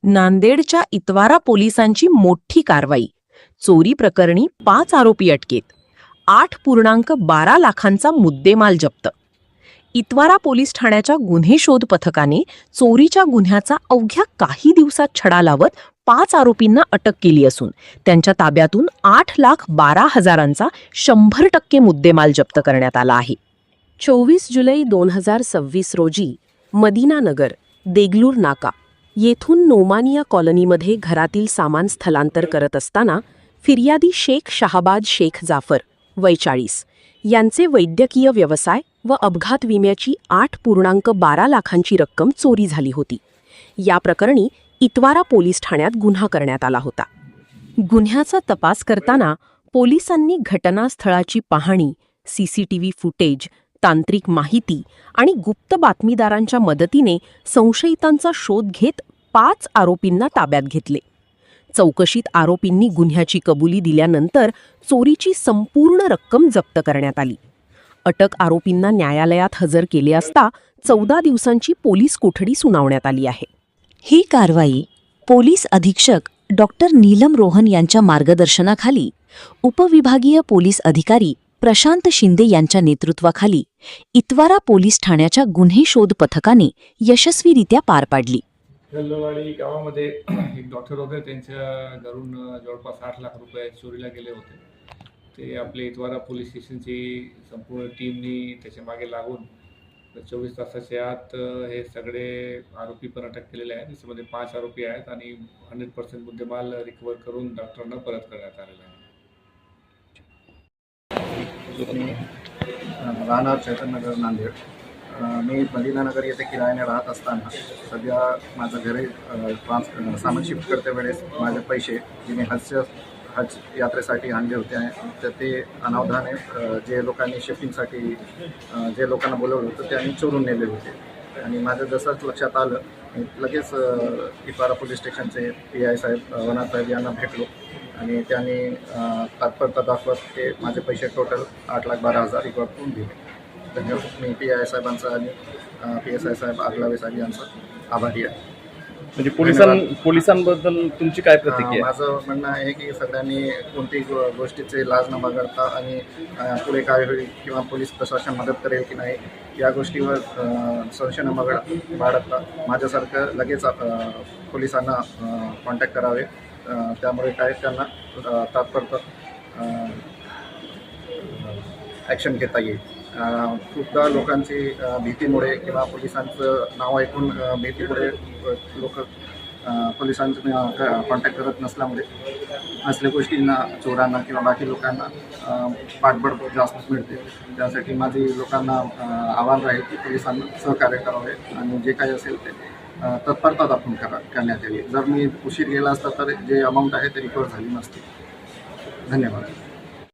नांदेडच्या इतवारा पोलिसांची मोठी कारवाई. चोरी प्रकरणी 5 आरोपी अटकेत. 8.12 लाखांचा मुद्देमाल जप्त. इतवारा पोलीस ठाण्याच्या गुन्हे शोध पथकाने चोरीच्या गुन्ह्याचा अवघ्या काही दिवसात छडा लावत 5 आरोपींना अटक केली असून त्यांच्या ताब्यातून 8,12,000चा 100% मुद्देमाल जप्त करण्यात आला आहे. 24 जुलै 2026 रोजी मदिनानगर, देगलूर नाका येथून नोमानिया कॉलनीमध्ये घरातील सामान स्थलांतर करत असताना फिर्यादी शेख शाहबाज शेख जाफर वय 40 यांचे वैद्यकीय व्यवसाय व अपघात विम्याची 8.12 लाखांची रक्कम चोरी झाली होती. या प्रकरणी इतवारा पोलीस ठाण्यात गुन्हा करण्यात आला होता. गुन्ह्याचा तपास करताना पोलिसांनी घटनास्थळाची पाहणी, सीसीटीव्ही फुटेज, तांत्रिक माहिती आणि गुप्त बातमीदारांच्या मदतीने संशयितांचा शोध घेत 5 आरोपींना ताब्यात घेतले. चौकशीत आरोपींनी गुन्ह्याची कबुली दिल्यानंतर चोरीची संपूर्ण रक्कम जप्त करण्यात आली. अटक आरोपींना न्यायालयात हजर केले असता 14 दिवसांची पोलीस कोठडी सुनावण्यात आली आहे. ही कारवाई पोलीस अधीक्षक डॉक्टर नीलम रोहन यांच्या मार्गदर्शनाखाली उपविभागीय पोलीस अधिकारी प्रशांत शिंदे यांच्या नेतृत्वाखाली इतवारा पोलीस ठाण्याच्या गुन्हे शोध पथकाने यशस्वीरित्या पार पाडली. गल्लवाडी गावामध्ये एक डॉक्टर होते, त्यांच्या घरून जवळपास 8 लाख रुपये चोरीला गेले होते. ते आपले इतवारा पोलीस स्टेशनची संपूर्ण टीमनी त्याच्या मागे लागून 24 तासाच्या आत हे सगळे आरोपी पण अटक केलेले आहेत. त्याच्यामध्ये 5 आरोपी आहेत आणि 100% मुद्देमाल रिकवर करून डॉक्टरांना परत करण्यात आलेला आहे. राहणार चैतन्यनगर, नांदेड. मी मदिनानगर येथे किरायाने राहत असताना सध्या माझं घरी सामान शिफ्ट करते वेळेस माझे पैसे जे मी हज यात्रेसाठी आणले होते तर ते अनावधाने जे लोकांनी शिफ्टिंगसाठी जे लोकांना बोलवलं होतं त्यांनी चोरून नेले होते. आणि माझं जसंच लक्षात आलं मी लगेच इतवारा पोलीस स्टेशनचे PI साहेब, वनाथ साहेब यांना भेटलो आणि त्यांनी तत्परता दाखवत ते माझे पैसे टोटल 8,12,000 रिकवर करून दिले. धन्यवाद. मी PI साहेबांचा आणि PSI साहेब आगलावे साहेब यांचा आभारी आहे. म्हणजे पोलिसांबद्दल तुमची काय प्रतिक्रिया? माझं म्हणणं आहे की सगळ्यांनी कोणत्याही गोष्टीचे लाज न बाळगता आणि पुढे काय होईल किंवा पोलीस प्रशासन मदत करेल की नाही या गोष्टीवर संशय न बाळगता माझ्यासारखं लगेच पोलिसांना कॉन्टॅक्ट करावे. त्यामुळे काय त्यांना तात्पुरतं ॲक्शन घेता येईल. खूपदा लोकांची भीतीमुळे किंवा पोलिसांचं नाव ऐकून भीतीमुळे लोक पोलिसांचं कॉन्टॅक्ट करत नसल्यामुळे असल्या गोष्टींना, चोरांना किंवा बाकी लोकांना पाठबळ जास्त मिळते. त्यासाठी माझी लोकांना आव्हान राहील की पोलिसांना सहकार्य करावे आणि जे काही असेल ते तत्परता दाखवून करण्यात यावी. जर मी उशीर गेला असता तर जे अमाऊंट आहे ते रिकवर झाली नसते. धन्यवाद.